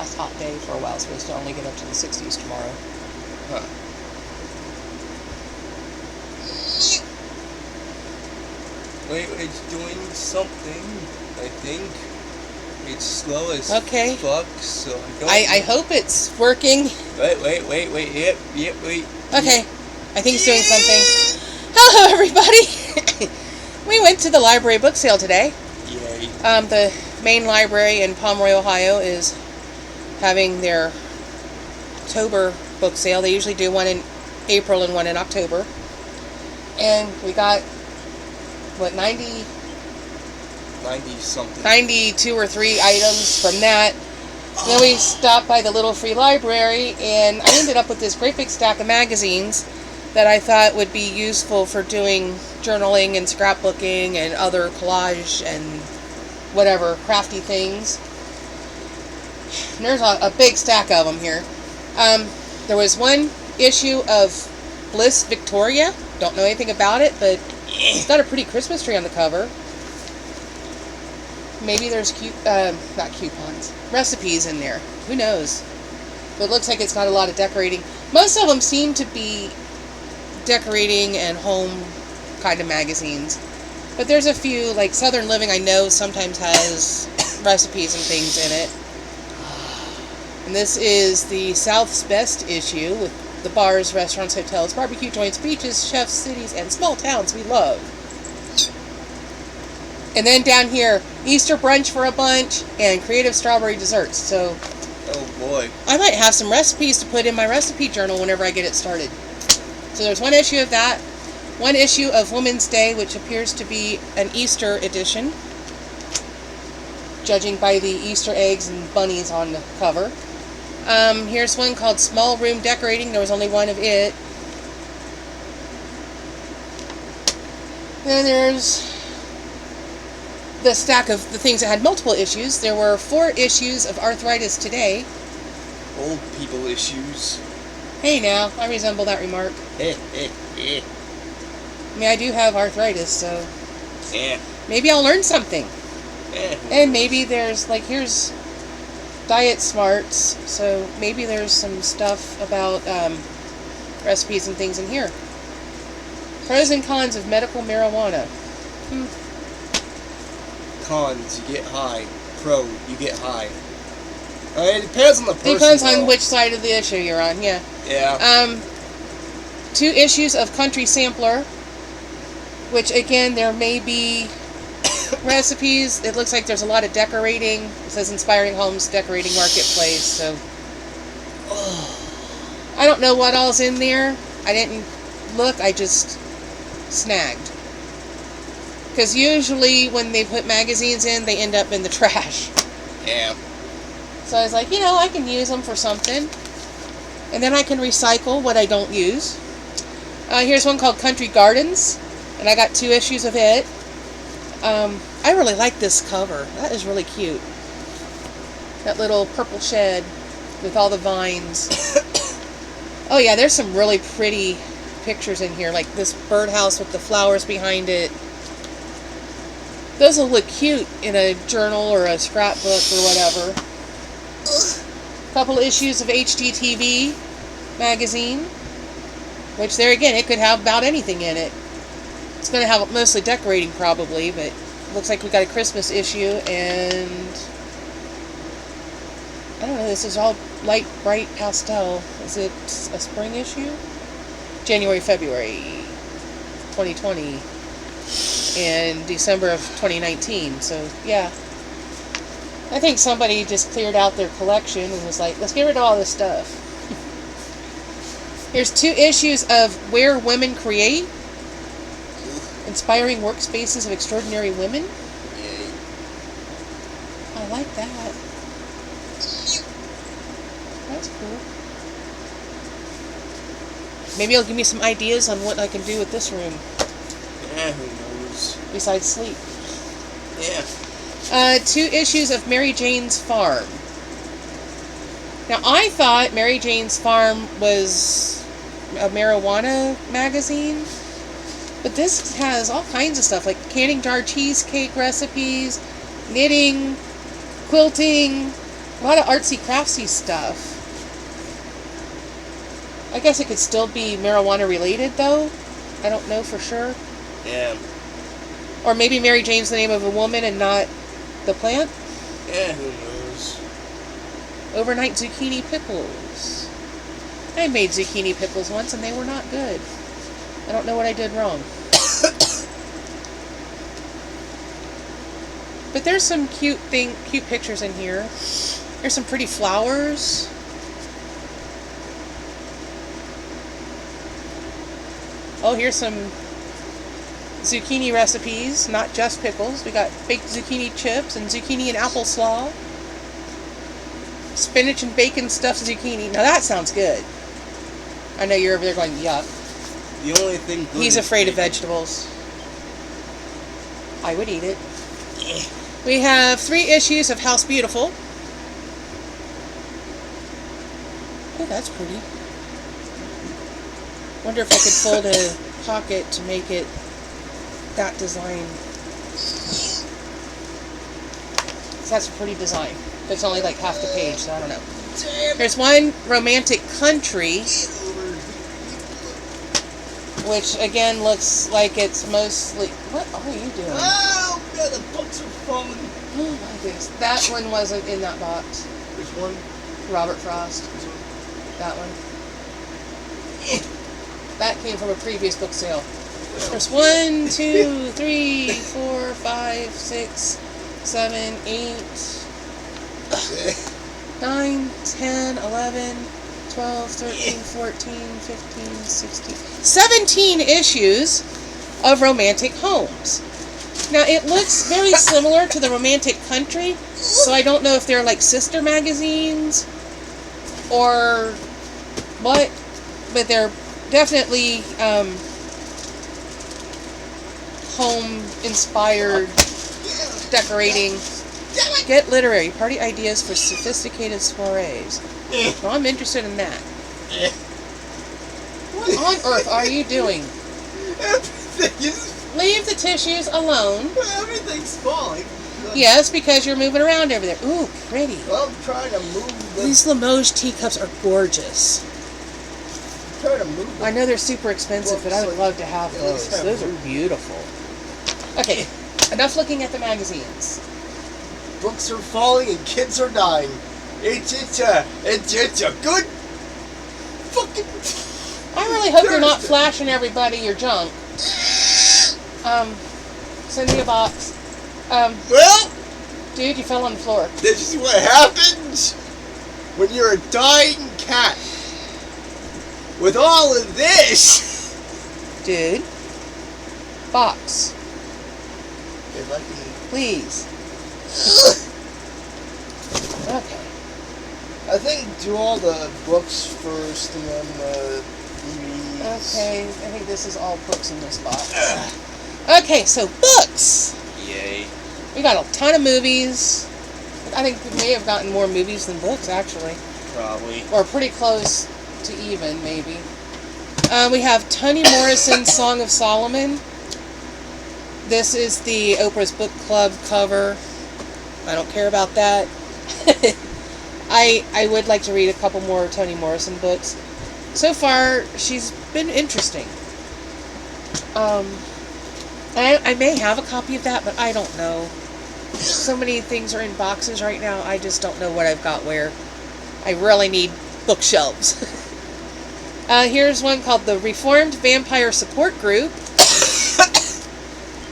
last hot day for a while. It's supposed to only get up to the 60s tomorrow. Huh. Wait, it's doing something, I think. It's slow as fuck, so I don't... I hope it's working. Wait. Yep, wait. Okay, I think it's doing something. Hello, everybody. We went to the library book sale today. Yay. The main library in Pomeroy, Ohio is having their October book sale. They usually do one in April and one in October. And we got, 92 or 3 items from that. And then we stopped by the Little Free Library, and I ended up with this great big stack of magazines that I thought would be useful for doing journaling and scrapbooking and other collage and whatever crafty things. And there's a big stack of them here. There was one issue of Bliss Victoria. Don't know anything about it, but it's got a pretty Christmas tree on the cover. Maybe there's not coupons, recipes in there. Who knows? But it looks like it's got a lot of decorating. Most of them seem to be decorating and home kind of magazines. But there's a few, like Southern Living, I know sometimes has recipes and things in it. And this is the South's Best issue with the bars, restaurants, hotels, barbecue joints, beaches, chefs, cities, and small towns we love. And then down here, Easter brunch for a bunch and creative strawberry desserts. So, oh boy, I might have some recipes to put in my recipe journal whenever I get it started. So there's one issue of that, one issue of Women's Day, which appears to be an Easter edition, judging by the Easter eggs and bunnies on the cover. Here's one called Small Room Decorating. There was only one of it. Then there's the stack of the things that had multiple issues. There were 4 issues of Arthritis Today. Old people issues. Hey now, I resemble that remark. I mean, I do have arthritis, so maybe I'll learn something. And maybe there's, like, here's Diet Smarts, so maybe there's some stuff about recipes and things in here. Pros and cons of medical marijuana. Cons, you get high. Pro, you get high. It depends on the person. Depends on which side of the issue you're on, yeah. Yeah. 2 issues of Country Sampler, which again, there may be recipes. It looks like there's a lot of decorating. It says Inspiring Homes Decorating Marketplace, so I don't know what all's in there. I didn't look, I just snagged. Because usually when they put magazines in, they end up in the trash. Yeah. So I was like, I can use them for something. And then I can recycle what I don't use. Here's one called Country Gardens. And I got 2 issues of it. I really like this cover. That is really cute. That little purple shed with all the vines. Oh yeah, there's some really pretty pictures in here. Like this birdhouse with the flowers behind it. Those will look cute in a journal or a scrapbook or whatever. A couple issues of HGTV magazine. Which there again, it could have about anything in it. It's going to have mostly decorating probably, but looks like we got a Christmas issue, and I don't know, this is all light, bright pastel. Is it a spring issue? January, February 2020, and December of 2019, so yeah. I think somebody just cleared out their collection and was like, let's get rid of all this stuff. Here's 2 issues of Where Women Create. Inspiring Workspaces of Extraordinary Women. Yay. I like that. That's cool. Maybe it'll give me some ideas on what I can do with this room. Yeah, who knows? Besides sleep. Yeah. 2 issues of Mary Jane's Farm. Now, I thought Mary Jane's Farm was a marijuana magazine. But this has all kinds of stuff, like canning jar cheesecake recipes, knitting, quilting, lot of artsy craftsy stuff. I guess it could still be marijuana related though. I don't know for sure. Yeah. Or maybe Mary Jane's the name of a woman and not the plant? Yeah, who knows? Overnight zucchini pickles. I made zucchini pickles once and they were not good. I don't know what I did wrong. But there's some cute pictures in here. There's some pretty flowers. Oh, here's some zucchini recipes, not just pickles. We got baked zucchini chips and zucchini and applesauce. Spinach and bacon stuffed zucchini. Now that sounds good. I know you're over there going, yuck. The only thing good He's afraid of vegetables. I would eat it. We have 3 issues of House Beautiful. Oh, that's pretty. Wonder if I could fold a pocket to make it that design. So that's a pretty design. It's only like half the page, so I don't know. There's one Romantic Country, which again looks like it's mostly... What are you doing? Oh, yeah, the books are falling. Oh my goodness. That one wasn't in that box. Which one? Robert Frost. That one. That came from a previous book sale. There's 1, 2, 3, 4, 5, 6, 7, 8, 9, 10, 11, 12, 13, 14, 15, 16, 17 issues of Romantic Homes. Now, it looks very similar to the Romantic Country, so I don't know if they're like sister magazines or what, but they're definitely home-inspired decorating. Get literary. Party ideas for sophisticated soirees. Well, I'm interested in that. What on earth are you doing? Everything is... Leave the tissues alone. Everything's falling. Yes, because you're moving around over there. Ooh, pretty. Well, I'm trying to move them. These Limoges teacups are gorgeous. I'm trying to move them. I know they're super expensive, but I would love to have those. Those are beautiful. Okay, enough looking at the magazines. Books are falling and kids are dying. It's a good fucking... I really hope you're not flashing everybody your junk. Send me a box. Well, dude, you fell on the floor. This is what happens when you're a dying cat. With all of this, dude. Box. If I can... Please. Okay. I think do all the books first and then the DVDs. Okay, I think this is all books in this box. Okay, so books. Yay. We got a ton of movies. I think we may have gotten more movies than books, actually. Probably. Or pretty close to even, maybe. We have Toni Morrison's Song of Solomon. This is the Oprah's Book Club cover. I don't care about that. I would like to read a couple more Toni Morrison books. So far, she's been interesting. I may have a copy of that, but I don't know. So many things are in boxes right now, I just don't know what I've got where. I really need bookshelves. Here's one called The Reformed Vampire Support Group.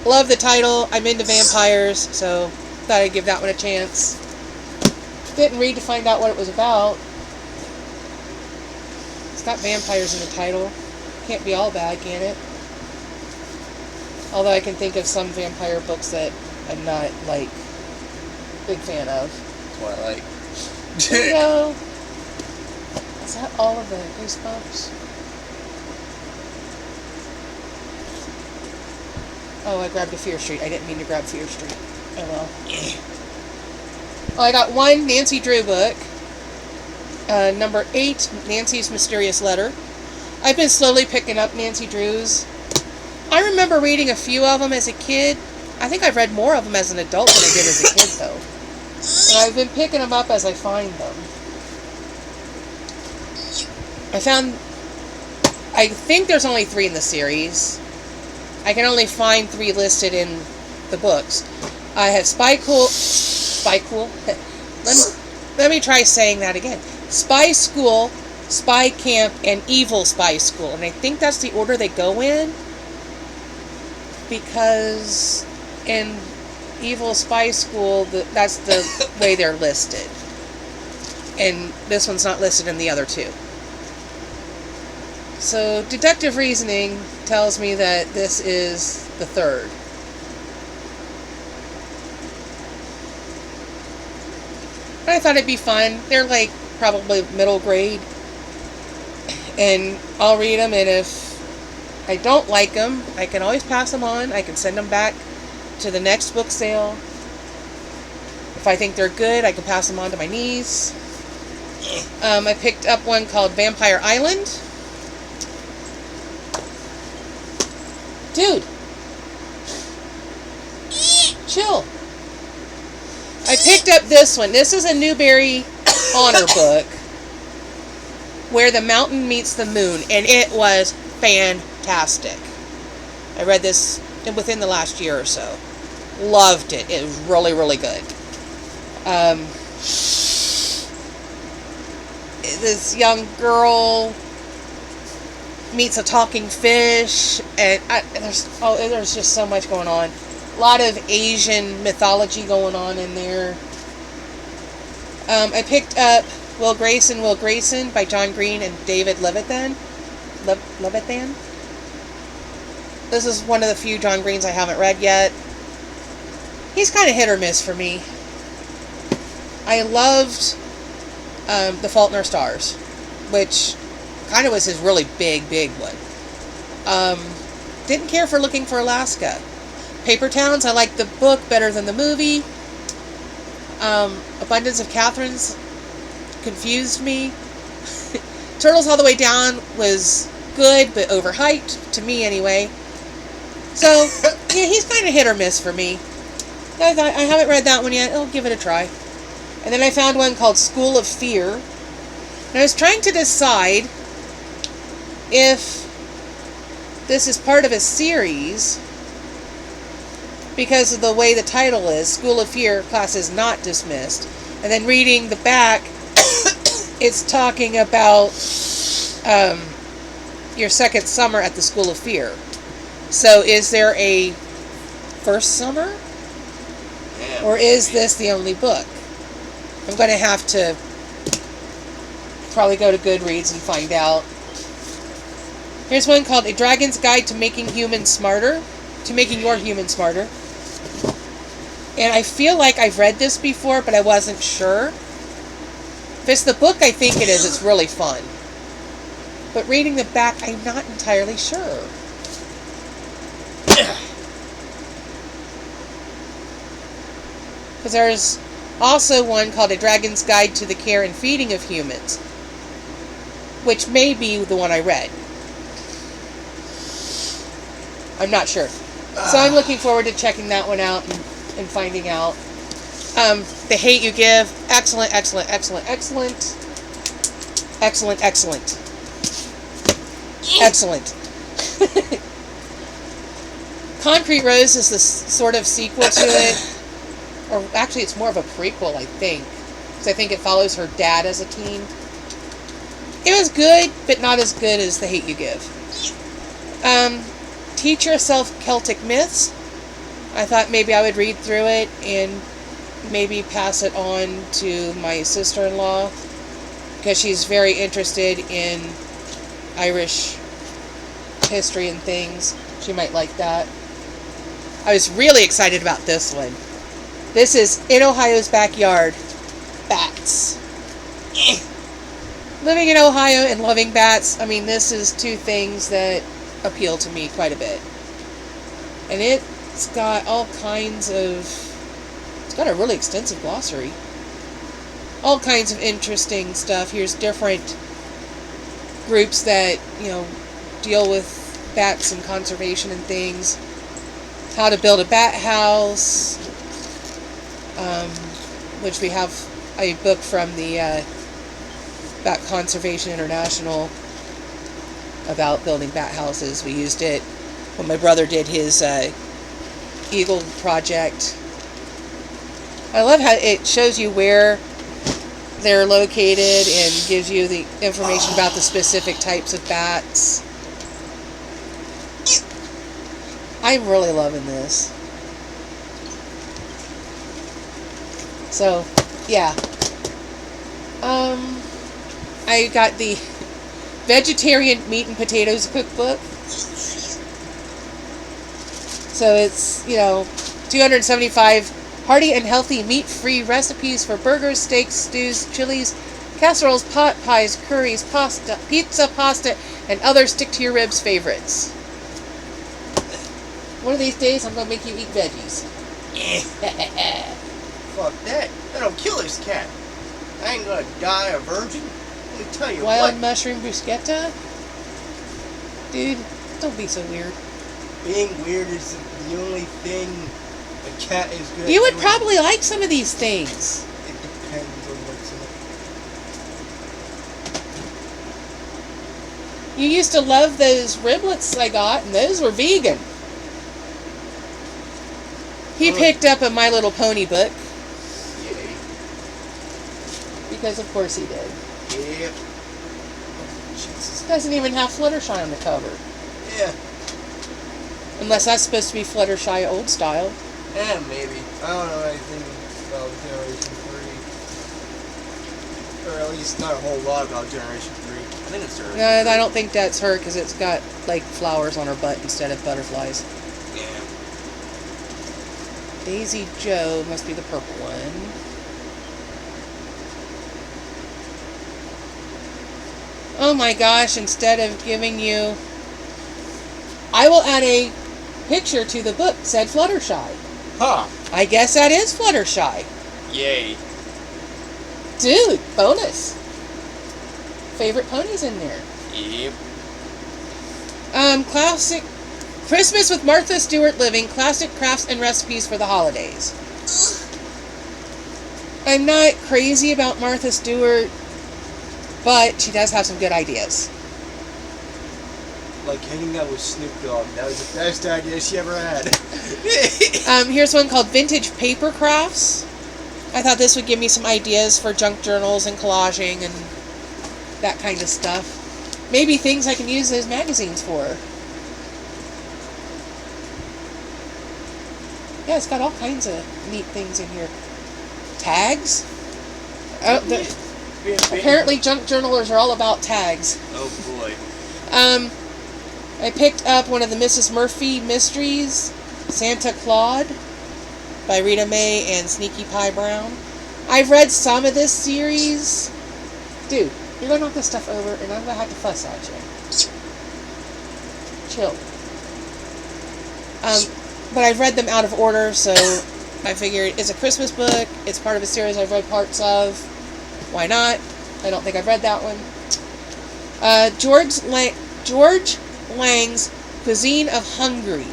Love the title. I'm into vampires, so thought I'd give that one a chance. Didn't read to find out what it was about. It's got vampires in the title. Can't be all bad, can it? Although I can think of some vampire books that I'm not, like, big fan of. Twilight. There you go. Is that all of the Goosebumps? Oh, I grabbed a Fear Street. I didn't mean to grab Fear Street. Oh well. Oh, I got one Nancy Drew book. Number 8, Nancy's Mysterious Letter. I've been slowly picking up Nancy Drew's. I remember reading a few of them as a kid. I think I've read more of them as an adult than I did as a kid, though. And I've been picking them up as I find them. I think there's only 3 in the series. I can only find 3 listed in the books. I have Spy Cool. Let me try saying that again. Spy School, Spy Camp, and Evil Spy School. And I think that's the order they go in. Because in Evil Spy School, that's the way they're listed. And this one's not listed in the other 2. So, deductive reasoning tells me that this is the 3rd. I thought it'd be fun. They're like probably middle grade. And I'll read them, and if I don't like them, I can always pass them on. I can send them back to the next book sale. If I think they're good, I can pass them on to my niece. I picked up one called Vampire Island. Dude. Chill. I picked up this one. This is a Newbery Honor book where the mountain meets the moon, and it was fantastic. I read this within the last year or so. Loved it. It was really, really good. This young girl meets a talking fish, and there's just so much going on. A lot of Asian mythology going on in there. I picked up Will Grayson by John Green and David Levithan. This is one of the few John Greens I haven't read yet. He's kind of hit or miss for me. I loved The Fault in Our Stars, which kind of was his really big one. Didn't care for Looking for Alaska. Paper Towns, I liked the book better than the movie. Abundance of Catherine's confused me. Turtles All the Way Down was good, but overhyped, to me anyway. So, yeah, he's kind of hit or miss for me. I haven't read that one yet. I'll give it a try. And then I found one called School of Fear. And I was trying to decide if this is part of a series because of the way the title is, School of Fear, class is not dismissed. And then reading the back, it's talking about your second summer at the School of Fear. So is there a first summer? Yeah, or is this the only book? I'm going to have to probably go to Goodreads and find out. Here's one called A Dragon's Guide to Making Humans Smarter. To Making Your Human Smarter. And I feel like I've read this before, but I wasn't sure. If it's the book I think it is, it's really fun. But reading the back, I'm not entirely sure. Because there's also one called A Dragon's Guide to the Care and Feeding of Humans, which may be the one I read. I'm not sure. So I'm looking forward to checking that one out and finding out. The Hate You Give, excellent, excellent, excellent, excellent. Excellent, excellent. Excellent. Concrete Rose is the sort of sequel to it. Or actually, it's more of a prequel, I think. Because I think it follows her dad as a teen. It was good, but not as good as The Hate You Give. Teach Yourself Celtic Myths. I thought maybe I would read through it and maybe pass it on to my sister-in-law. Because she's very interested in Irish history and things. She might like that. I was really excited about this one. This is In Ohio's Backyard. Bats. Living in Ohio and loving bats, I mean, this is two things that appeal to me quite a bit. And it's got all kinds of... It's got a really extensive glossary. All kinds of interesting stuff. Here's different groups that, deal with bats and conservation and things. How to build a bat house. which we have a book from the Bat Conservation International about building bat houses. We used it when my brother did his Eagle project. I love how it shows you where they're located and gives you the information about the specific types of bats. I'm really loving this. So, yeah. I got the Vegetarian Meat and Potatoes Cookbook. So it's, 275 hearty and healthy meat-free recipes for burgers, steaks, stews, chilies, casseroles, pot pies, curries, pasta, pizza, pasta, and other stick-to-your-ribs favorites. One of these days, I'm going to make you eat veggies. Fuck that. That'll kill this cat. I ain't gonna die a virgin. Let me tell you Wild what. mushroom bruschetta? Dude, don't be so weird. Being weird is the only thing a cat is good at. You would doing. probably like some of these things. It depends on what's in it. You used to love those riblets I got, and those were vegan. He picked up a My Little Pony book. Yay. Because of course he did. Yep. Jesus. Doesn't even have Fluttershy on the cover. Yeah. Unless that's supposed to be Fluttershy old style. Yeah, maybe. I don't know anything about Generation 3. Or at least not a whole lot about Generation 3. I think it's Generation 3. No, I don't think that's her because it's got like flowers on her butt instead of butterflies. Yeah. Daisy Joe must be the purple one. Oh my gosh, instead of giving you... I will add a picture to the book, said Fluttershy. Huh. I guess that is Fluttershy. Yay. Dude, bonus. Favorite ponies in there. Yep. Classic Christmas with Martha Stewart Living, classic crafts and recipes for the holidays. I'm not crazy about Martha Stewart, but she does have some good ideas. Like hanging out with Snoop Dogg. That was the best idea she ever had. Here's one called Vintage Paper Crafts. I thought this would give me some ideas for junk journals and collaging and that kind of stuff. Maybe things I can use those magazines for. Yeah, it's got all kinds of neat things in here. Tags? Apparently junk journalers are all about tags. Oh boy. I picked up one of the Mrs. Murphy mysteries, Santa Claude, by Rita Mae and Sneaky Pie Brown. I've read some of this series. Dude, you're going to knock this stuff over and I'm going to have to fuss at you. Chill. But I've read them out of order, so I figured it's a Christmas book. It's part of a series I've read parts of. Why not? I don't think I've read that one. George Lang's Cuisine of Hungary.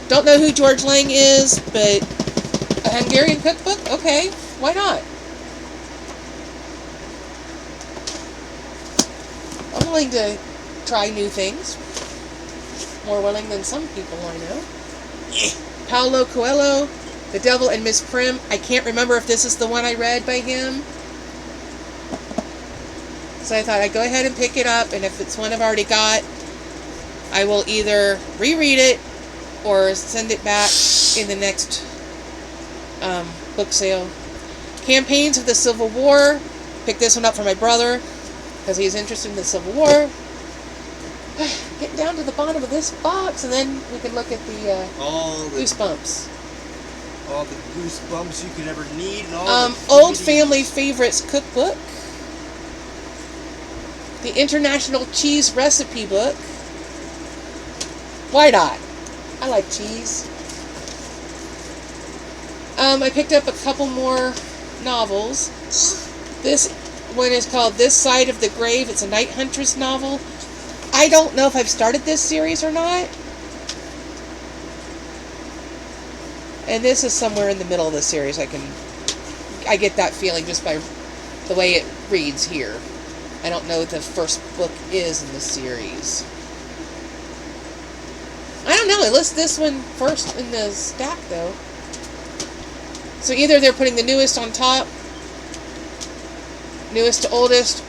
Don't know who George Lang is, but a Hungarian cookbook? Okay, why not? I'm willing to try new things. More willing than some people I know. Paulo Coelho, The Devil and Miss Prim. I can't remember if this is the one I read by him. So I thought I'd go ahead and pick it up, and if it's one I've already got, I will either reread it or send it back in the next book sale. Campaigns of the Civil War. Picked this one up for my brother because he's interested in the Civil War. Get down to the bottom of this box, and then we can look at the Goosebumps. All the Goosebumps you could ever need, and all the Old Family Favorites Cookbook. The International Cheese Recipe Book. Why not? I like cheese. I picked up a couple more novels. This one is called This Side of the Grave. It's a Night Huntress novel. I don't know if I've started this series or not. And this is somewhere in the middle of the series. I can I get that feeling just by the way it reads here. I don't know what the first book is in the series. I don't know. It lists this one first in the stack, though. So either they're putting the newest on top, newest to oldest,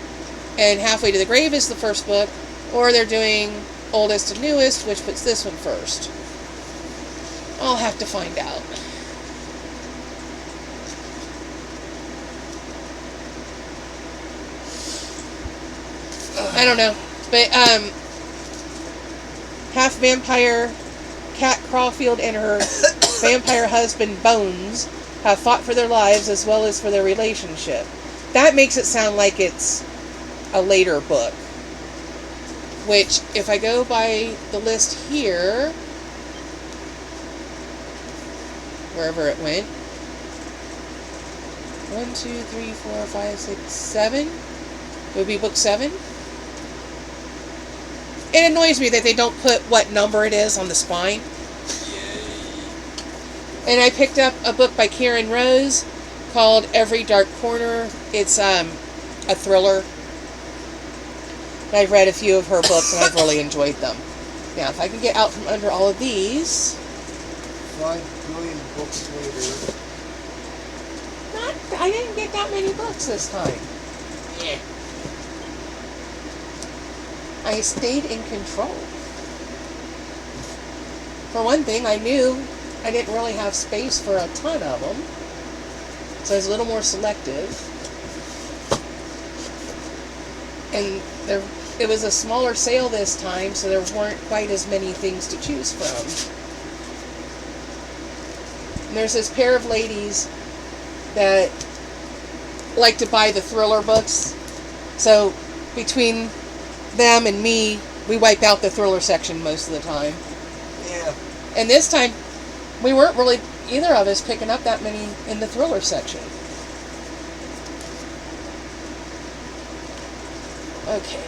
and Halfway to the Grave is the first book, or they're doing oldest to newest, which puts this one first. I'll have to find out. I don't know. But, half vampire Kat Caulfield and her vampire husband Bones have fought for their lives as well as for their relationship. That makes it sound like it's a later book. Which, if I go by the list here, wherever it went, 1, 2, 3, 4, 5, 6, 7, it would be book 7. It annoys me that they don't put what number it is on the spine. Yay. And I picked up a book by Karen Rose called Every Dark Corner. It's a thriller. And I've read a few of her books and I've really enjoyed them. Now, if I can get out from under all of these. 5 billion books later. I didn't get that many books this time. Yeah. I stayed in control. For one thing, I knew I didn't really have space for a ton of them, so I was a little more selective. And it was a smaller sale this time, so there weren't quite as many things to choose from. And there's this pair of ladies that like to buy the thriller books, so between them and me, we wipe out the thriller section most of the time. Yeah. And this time, we weren't really, either of us, picking up that many in the thriller section. Okay.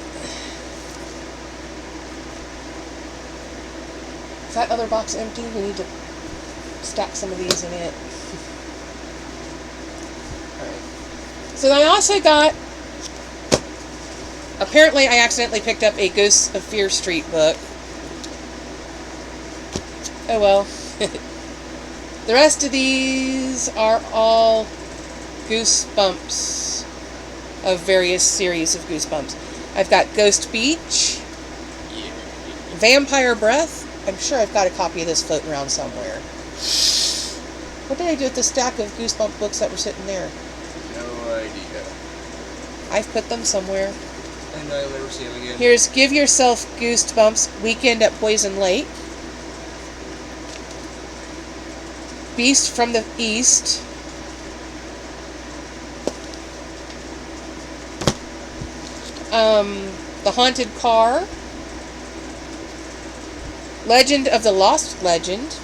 Is that other box empty? We need to stack some of these in it. Alright. So I also got, apparently I accidentally picked up a Ghosts of Fear Street book. Oh well. The rest of these are all Goosebumps of various series of Goosebumps. I've got Ghost Beach, Vampire Breath. I'm sure I've got a copy of this floating around somewhere. What did I do with the stack of Goosebump books that were sitting there? No idea. I've put them somewhere. And I'll never see them again. Here's Give Yourself Goosebumps Weekend at Poison Lake. Beast from the East. The Haunted Car. Legend of the Lost Legend.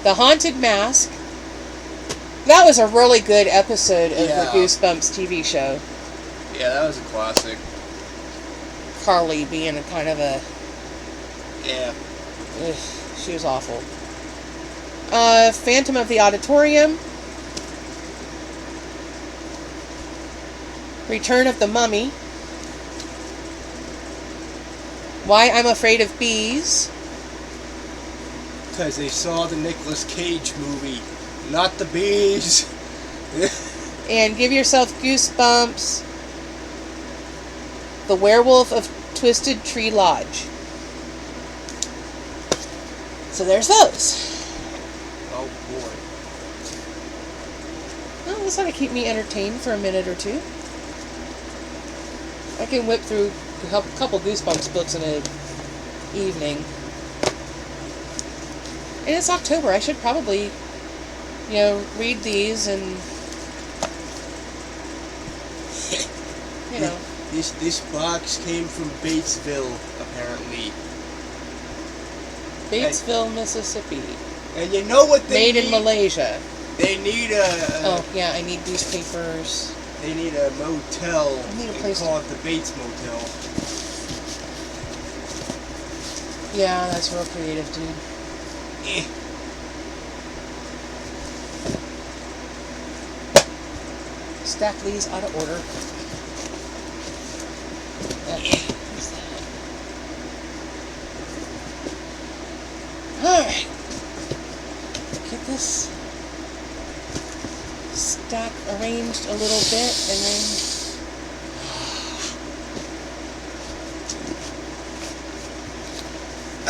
The Haunted Mask. That was a really good episode of the Goosebumps TV show. Yeah, that was a classic. Carly being a kind of a... Yeah. Ugh, she was awful. Phantom of the Auditorium. Return of the Mummy. Why I'm Afraid of Bees. Because they saw the Nicolas Cage movie, not the bees. And Give Yourself Goosebumps. The Werewolf of Twisted Tree Lodge. So there's those. Oh boy. Well, this ought to keep me entertained for a minute or two. I can whip through a couple Goosebumps books in an evening. And it's October. I should probably, read these and, This box came from Batesville, apparently. Batesville, Mississippi. And you know what they Made in Malaysia. They need a... Oh, yeah, I need newspapers. They need a motel. I need a They place call it the Bates Motel. Yeah, that's real creative, dude. stack these out of order. Okay. Alright. Get this stack arranged a little bit and then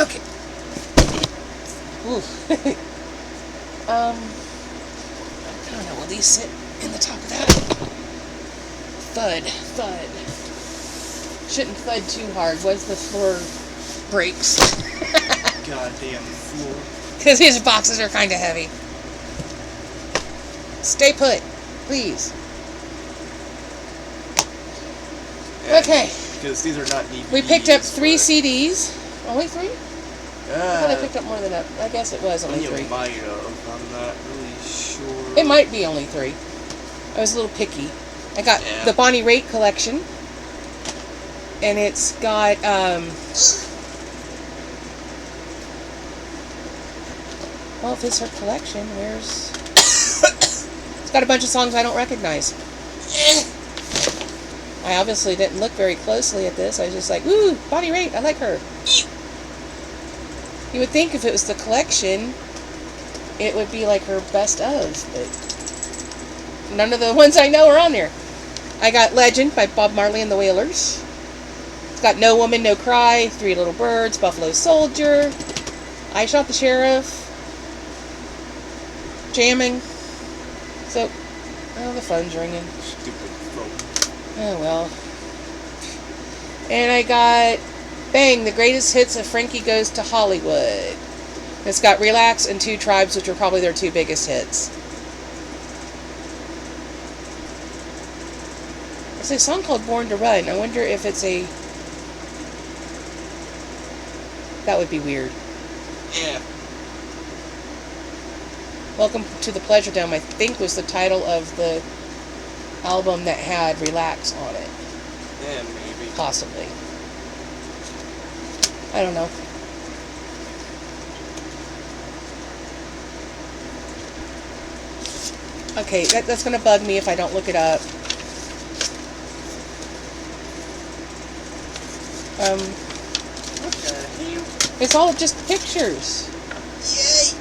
okay. Ooh. I don't know, will these sit in the top of that? Thud. Shouldn't thud too hard. Once the floor breaks. Goddamn floor. Because these boxes are kind of heavy. Stay put, please. Yeah, okay. Because these are not DVDs. We picked up 3 CDs. Only 3? I thought I picked up more than that. I guess it was only 3. You might have. I'm not really sure. It might be only 3. I was a little picky. I got the Bonnie Raitt collection. And it's got, well, if it's her collection, where's... It's got a bunch of songs I don't recognize. I obviously didn't look very closely at this. I was just like, ooh, Bonnie Raitt, I like her. You would think if it was the collection, it would be like her best of, but none of the ones I know are on there. I got Legend by Bob Marley and the Wailers. It's got No Woman, No Cry, 3 Little Birds, Buffalo Soldier, I Shot the Sheriff, Jamming. So, oh, the phone's ringing. Stupid phone. Oh, well. And I got Bang, the Greatest Hits of Frankie Goes to Hollywood. It's got Relax and 2 Tribes, which are probably their 2 biggest hits. It's a song called Born to Run. I wonder if it's a... That would be weird. Yeah. Welcome to the Pleasure Dome, I think, was the title of the album that had Relax on it. Yeah, maybe. Possibly. I don't know. Okay, that's going to bug me if I don't look it up. What the hell? It's all just pictures. Yay!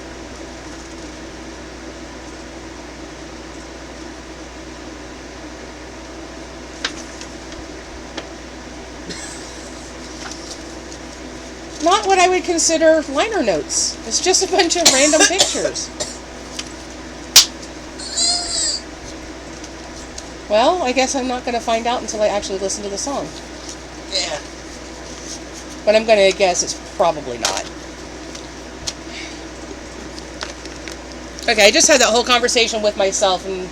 Not what I would consider liner notes. It's just a bunch of random pictures. Well, I guess I'm not going to find out until I actually listen to the song. Yeah. But I'm going to guess it's probably not. Okay, I just had that whole conversation with myself, and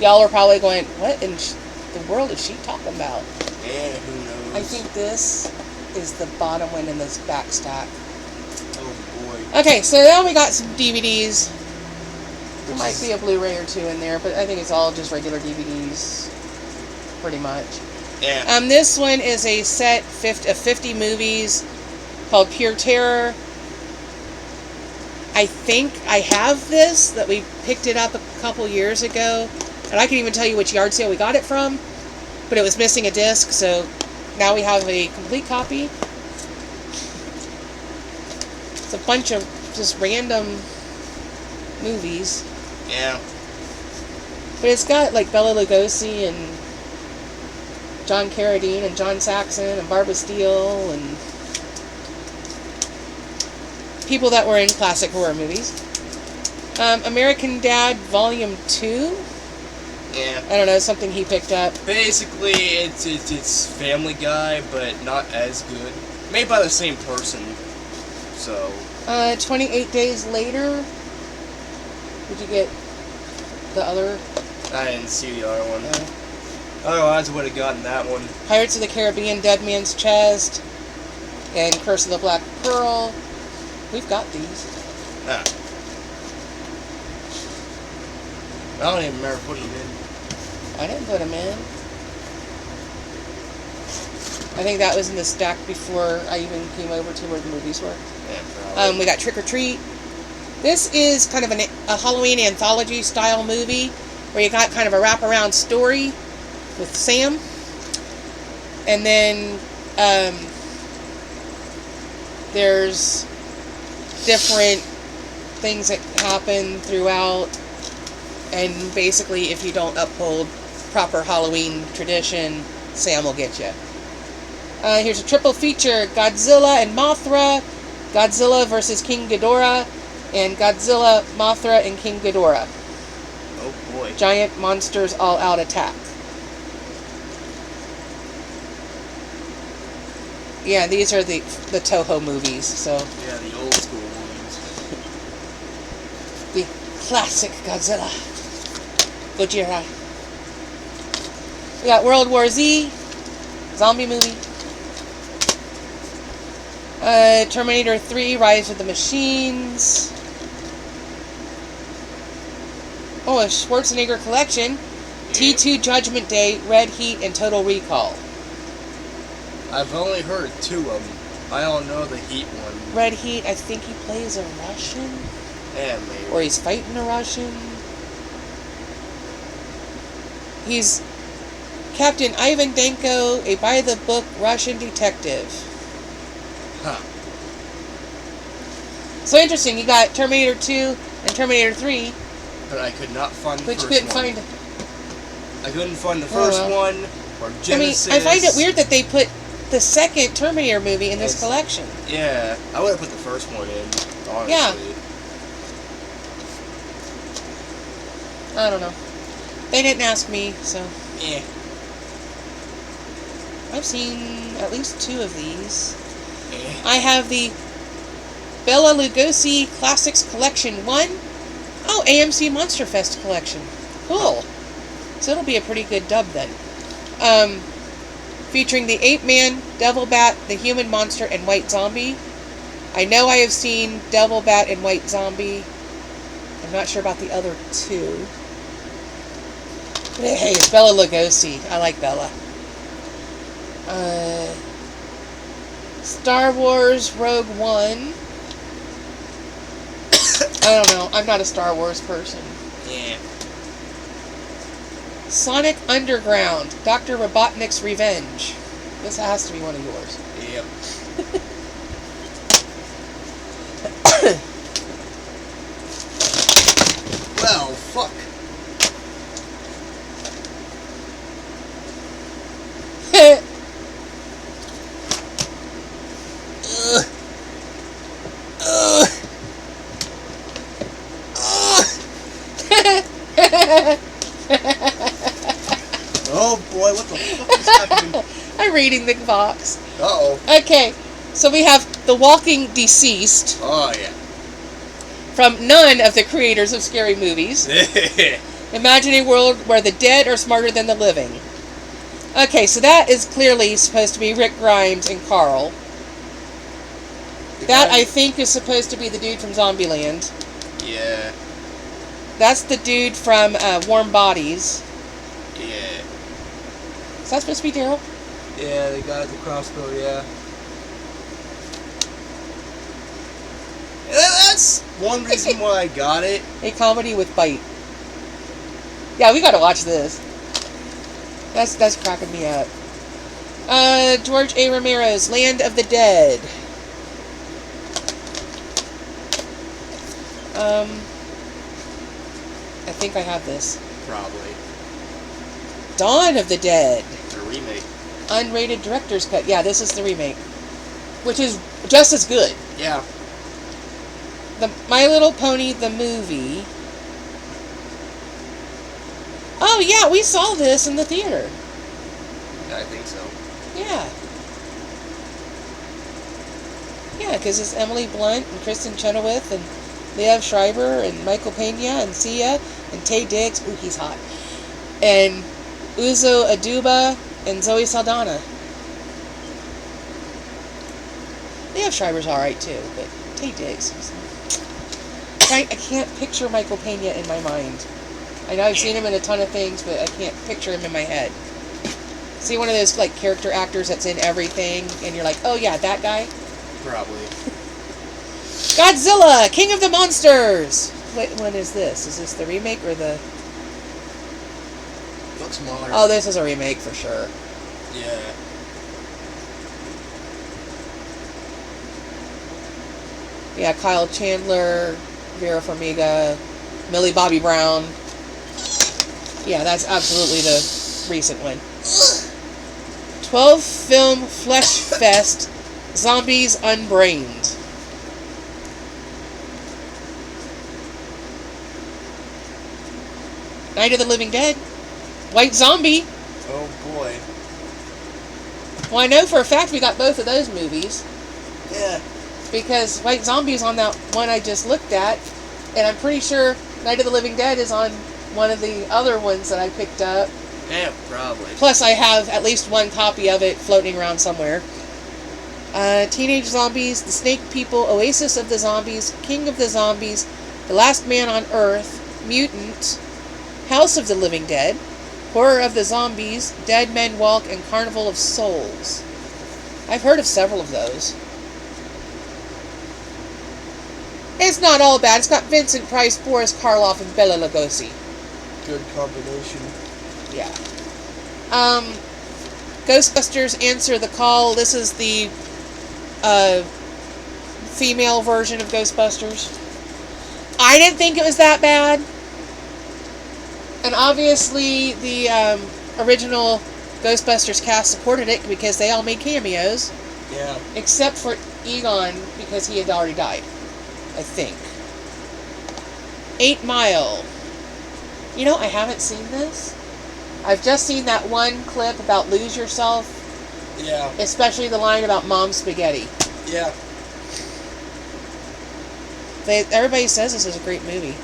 y'all are probably going, what in the world is she talking about? Yeah, who knows? I think this is the bottom one in this back stack. Oh boy. Okay, so now we got some DVDs. There might be a Blu-ray or 2 in there, but I think it's all just regular DVDs, pretty much. Yeah. This one is a set of 50 movies called Pure Terror. I think I have this, that we picked it up a couple years ago, and I can even tell you which yard sale we got it from, but it was missing a disc, so now we have a complete copy. It's a bunch of just random movies. Yeah. But it's got like Bela Lugosi and John Carradine and John Saxon and Barbara Steele and people that were in classic horror movies. American Dad Volume 2. Yeah. I don't know, something he picked up. Basically, it's Family Guy, but not as good. Made by the same person. So. 28 Days Later. Did you get the other? I didn't see the other one. Otherwise, I would have gotten that one. Pirates of the Caribbean, Dead Man's Chest, and Curse of the Black Pearl. We've got these. Ah. I don't even remember putting them in. I didn't put them in. I think that was in the stack before I even came over to where the movies were. Yeah, probably. We got Trick or Treat. This is kind of a Halloween anthology style movie. where you got kind of a wraparound story with Sam. And then there's different things that happen throughout, and basically if you don't uphold proper Halloween tradition, Sam will get you. Here's a triple feature: Godzilla and Mothra, Godzilla versus King Ghidorah, and Godzilla, Mothra, and King Ghidorah. Oh boy. Giant monsters all-out attack. Yeah, these are the Toho movies, so... Yeah, the old school ones. The classic Godzilla. Gojira. We got World War Z, zombie movie. Terminator 3, Rise of the Machines. Oh, a Schwarzenegger collection. Yeah. T2 Judgment Day, Red Heat, and Total Recall. I've only heard 2 of them. I don't know the Heat one. Red Heat, I think he plays a Russian. Yeah, maybe. Or he's fighting a Russian. He's Captain Ivan Danko, a by-the-book Russian detective. Huh. So interesting, you got Terminator 2 and Terminator 3. But I could not find the But first you couldn't one. find... I couldn't find the first one, or Genesis. I find it weird that they put the second Terminator movie in this collection. Yeah, I would have put the first one in, honestly. Yeah. I don't know. They didn't ask me, so... Yeah. I've seen at least 2 of these. Yeah. I have the Bela Lugosi Classics Collection 1. Oh, AMC Monster Fest Collection. Cool. So it'll be a pretty good dub then. Featuring the Ape-Man, Devil Bat, the Human Monster, and White Zombie. I know I have seen Devil Bat and White Zombie. I'm not sure about the other 2. But hey, it's Bela Lugosi. I like Bela. Star Wars Rogue One. I don't know. I'm not a Star Wars person. Yeah. Sonic Underground, Dr. Robotnik's Revenge. This has to be one of yours. Yep. Well, fuck. Oh boy, what the fuck is happening? I'm reading the box. Uh-oh. Okay, so we have The Walking Deceased. Oh, yeah. From none of the creators of scary movies. Imagine a world where the dead are smarter than the living. Okay, so that is clearly supposed to be Rick Grimes and Carl. That, I think, is supposed to be the dude from Zombieland. Yeah. That's the dude from Warm Bodies. Yeah. Is that supposed to be Daryl? Yeah, the guy with the crossbow, yeah. That's one reason why I got it. A comedy with bite. Yeah, we gotta watch this. That's cracking me up. George A. Romero's Land of the Dead. I think I have this. Probably. Dawn of the Dead. The remake. Unrated director's cut. Yeah, this is the remake. Which is just as good. Yeah. The My Little Pony, the movie. Oh, yeah, we saw this in the theater. I think so. Yeah. Yeah, because it's Emily Blunt and Kristen Chenoweth and Liev Schreiber and Michael Pena and Sia and Taye Diggs. Ooh, he's hot. And Uzo Aduba and Zoe Saldana. Liev Schreiber's alright too, but Taye Diggs. I can't picture Michael Pena in my mind. I know I've seen him in a ton of things, but I can't picture him in my head. See, one of those like character actors that's in everything, and you're like, oh yeah, that guy? Probably. Godzilla, King of the Monsters! What one is this? Is this the remake or the... looks modern. Oh, this is a remake for sure. Yeah. Yeah, Kyle Chandler, Vera Farmiga, Millie Bobby Brown. Yeah, that's absolutely the recent one. 12-film Flesh Fest, Zombies Unbrained. Night of the Living Dead, White Zombie. Oh boy. Well, I know for a fact we got both of those movies. Yeah. Because White Zombie is on that one I just looked at, and I'm pretty sure Night of the Living Dead is on one of the other ones that I picked up. Yeah, probably. Plus, I have at least one copy of it floating around somewhere. Teenage Zombies, The Snake People, Oasis of the Zombies, King of the Zombies, The Last Man on Earth, Mutant, House of the Living Dead, Horror of the Zombies, Dead Men Walk, and Carnival of Souls. I've heard of several of those. It's not all bad. It's got Vincent Price, Boris Karloff, and Bela Lugosi. Good combination. Yeah. Ghostbusters Answer the Call. This is the female version of Ghostbusters. I didn't think it was that bad. And obviously the original Ghostbusters cast supported it because they all made cameos. Yeah. Except for Egon, because he had already died. I think. 8 Mile. You know, I haven't seen this. I've just seen that one clip about lose yourself. Yeah. Especially the line about mom spaghetti. Yeah. Everybody says this is a great movie.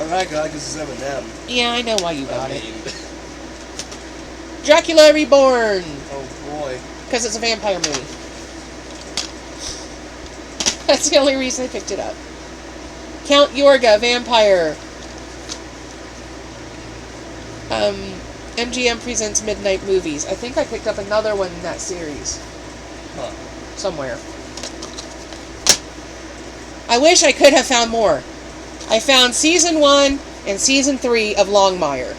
I got it because it's Eminem. Yeah, I know why you got it. Dracula Reborn. Oh boy. Because it's a vampire movie. That's the only reason I picked it up. Count Yorga, Vampire. MGM presents Midnight Movies. I think I picked up another one in that series. Huh. Somewhere. I wish I could have found more. I found Season 1 and Season 3 of Longmire.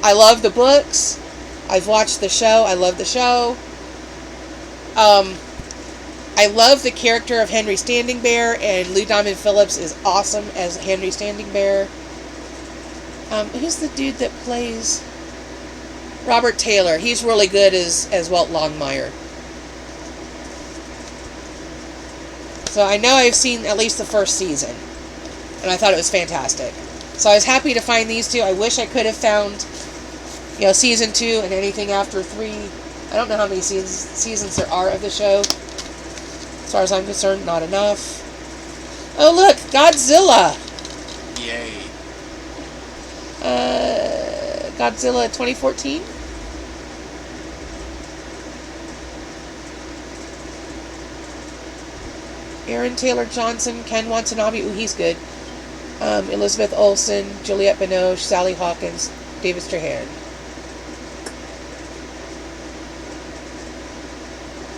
I love the books. I've watched the show. I love the show. I love the character of Henry Standing Bear, and Lou Diamond Phillips is awesome as Henry Standing Bear. Who's the dude that plays Robert Taylor? He's really good as Walt Longmire. So I know I've seen at least the first season, and I thought it was fantastic. So I was happy to find these two. I wish I could have found, season 2 and anything after 3. I don't know how many seasons there are of the show. As far as I'm concerned, not enough. Oh look, Godzilla! Yay. Godzilla 2014? Aaron Taylor Johnson, Ken Watanabe, ooh, he's good. Elizabeth Olsen, Juliette Binoche, Sally Hawkins, David Strahan.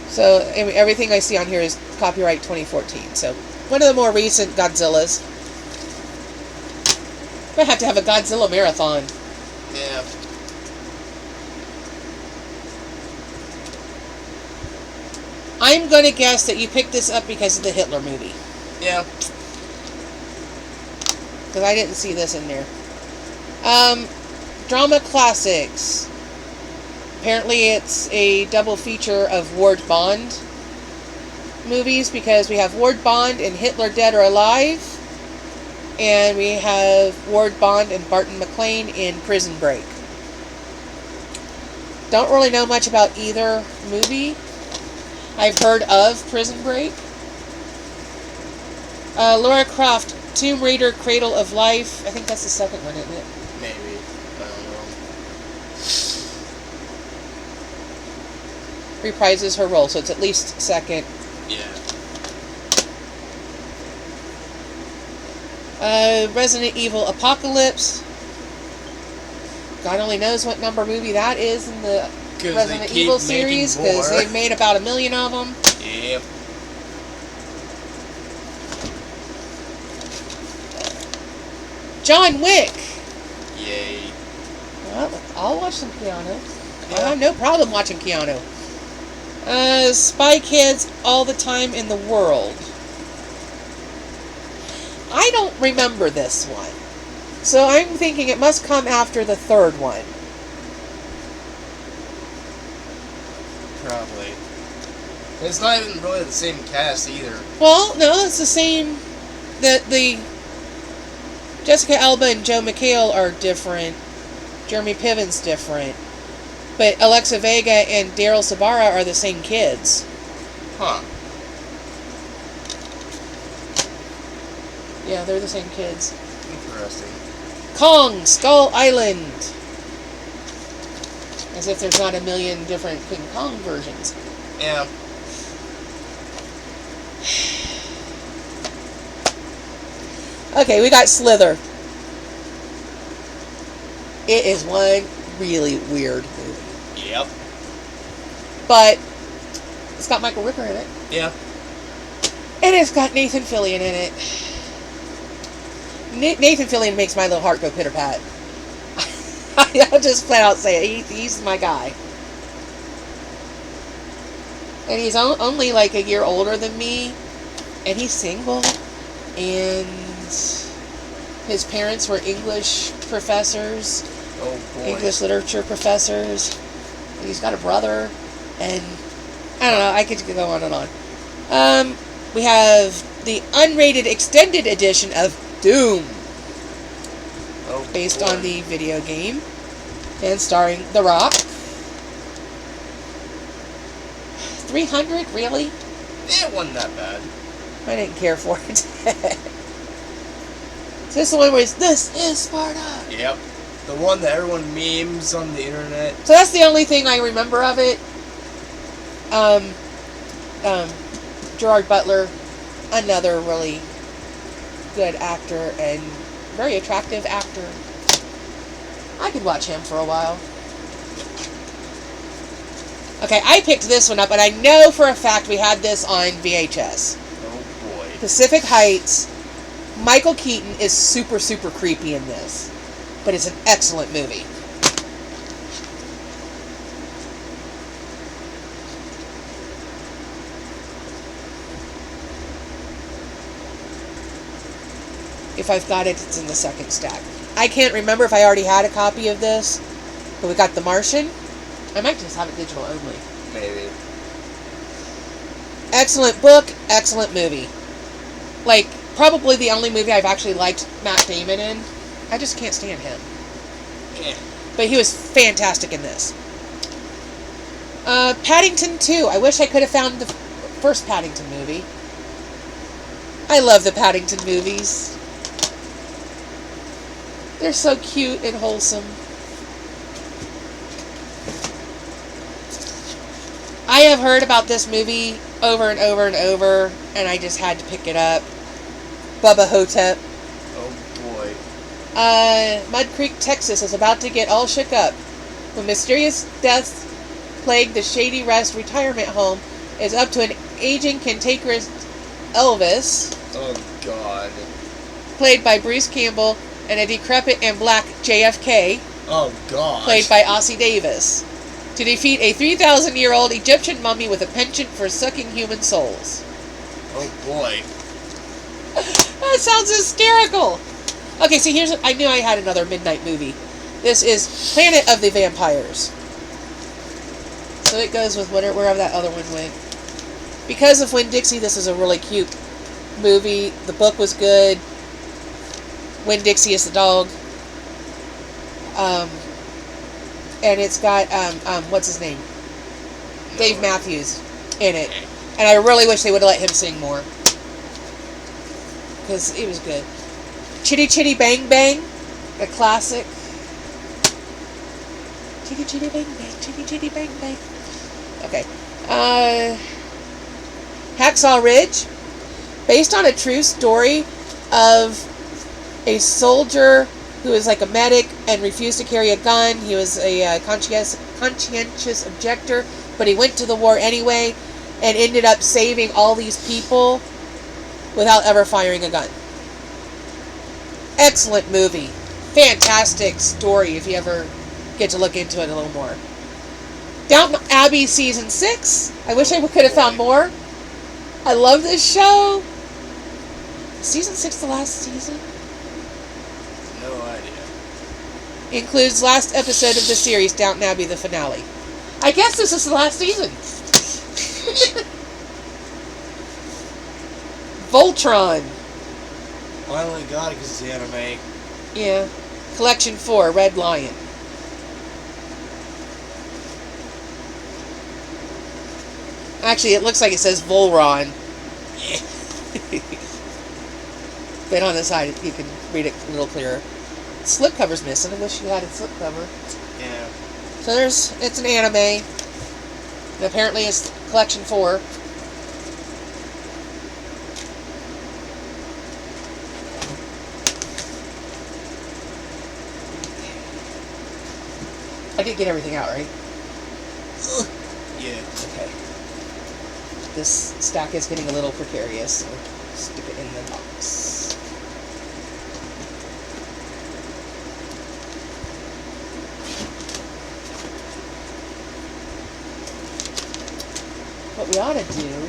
So, everything I see on here is copyright 2014. So, one of the more recent Godzillas. I have to have a Godzilla marathon. Yeah. I'm going to guess that you picked this up because of the Hitler movie. Yeah. Because I didn't see this in there. Drama Classics. Apparently it's a double feature of Ward Bond movies, because we have Ward Bond and Hitler Dead or Alive, and we have Ward Bond and Barton McLean in Prison Break. Don't really know much about either movie. I've heard of Prison Break. Lara Croft, Tomb Raider, Cradle of Life. I think that's the second one, isn't it? Maybe. I don't know. Reprises her role, so it's at least second. Yeah. Resident Evil Apocalypse. God only knows what number movie that is in the Resident Evil series, because they've made about 1 million of them. Yep. John Wick. Yay. Well, I'll watch some Keanu. Yeah. I have no problem watching Keanu. Spy Kids All the Time in the World. I don't remember this one. So I'm thinking it must come after the third one. Probably. It's not even really the same cast either. Well, no, it's the same. The Jessica Alba and Joe McHale are different. Jeremy Piven's different. But Alexa Vega and Daryl Sabara are the same kids. Huh. Yeah, they're the same kids. Interesting. Kong, Skull Island. As if there's not a million different King Kong versions. Yeah. Okay, we got Slither. It is one really weird movie. Yep. But it's got Michael Rooker in it. Yeah. And it's got Nathan Fillion in it. Nathan Fillion makes my little heart go pitter-pat. I'll just flat out say it. He's my guy. And he's only like a year older than me. And he's single. And his parents were English professors. Oh boy. English literature professors. And he's got a brother. And I don't know. I could go on and on. We have the unrated extended edition of Doom. Oh, based boy. on the video game. And starring The Rock. 300? Really? It wasn't that bad. I didn't care for it. So this is the one where it's, this is Sparta. Yep. The one that everyone memes on the internet. So that's the only thing I remember of it. Gerard Butler, another really good actor and very attractive actor. I could watch him for a while. Okay, I picked this one up, and I know for a fact we had this on VHS. Oh boy. Pacific Heights. Michael Keaton is super, super creepy in this. But it's an excellent movie. If I've got it, it's in the second stack. I can't remember if I already had a copy of this. But we got The Martian. I might just have it digital only. Maybe. Excellent book, excellent movie. Like, probably the only movie I've actually liked Matt Damon in. I just can't stand him. Yeah. But he was fantastic in this. Paddington 2. I wish I could have found the first Paddington movie. I love the Paddington movies. They're so cute and wholesome. I have heard about this movie over and over and over, and I just had to pick it up. Bubba Hotep. Oh boy. Mud Creek, Texas is about to get all shook up when mysterious deaths plague the Shady Rest retirement home is up to an aging cantankerous Elvis, Oh god. played by Bruce Campbell, and a decrepit and black JFK, Oh god. played by Ossie Davis, to defeat a 3,000-year-old Egyptian mummy with a penchant for sucking human souls. Oh boy. That sounds hysterical! Okay, so here's... I knew I had another midnight movie. This is Planet of the Vampires. So it goes with wherever that other one went. Because of Winn-Dixie, this is a really cute movie. The book was good. Winn-Dixie is the dog. And it's got, what's his name? Dave Matthews in it. And I really wish they would have let him sing more. Because he was good. Chitty Chitty Bang Bang, a classic. Chitty Chitty Bang Bang, Chitty Chitty Bang Bang. Okay. Hacksaw Ridge, based on a true story of a soldier who was like a medic and refused to carry a gun. He was a conscientious objector, but he went to the war anyway and ended up saving all these people without ever firing a gun. Excellent movie. Fantastic story if you ever get to look into it a little more. Downton Abbey Season 6. I wish I could have found more. I love this show. Season 6 the last season? No idea. Includes last episode of the series, Downton Abbey, the finale. I guess this is the last season. Voltron. Finally got it because it's anime. Yeah. Collection 4, Red Lion. Actually, it looks like it says Volron. But on the side, you can read it a little clearer. Slipcover's missing. I wish you had a slipcover. Yeah. So it's an anime. And apparently it's Collection 4. I did get everything out, right? Yeah. Okay. This stack is getting a little precarious, so stick it in the box. What we ought to do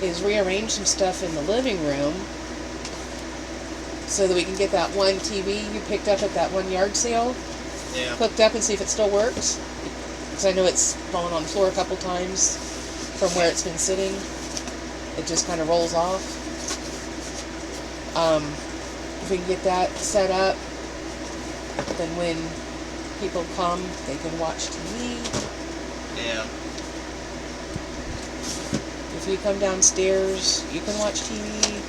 is rearrange some stuff in the living room so that we can get that one TV you picked up at that one yard sale hooked up and see if it still works. Because I know it's fallen on the floor a couple times from where it's been sitting. It just kind of rolls off. If we can get that set up, then when people come, they can watch TV. Yeah. If you come downstairs, you can watch TV.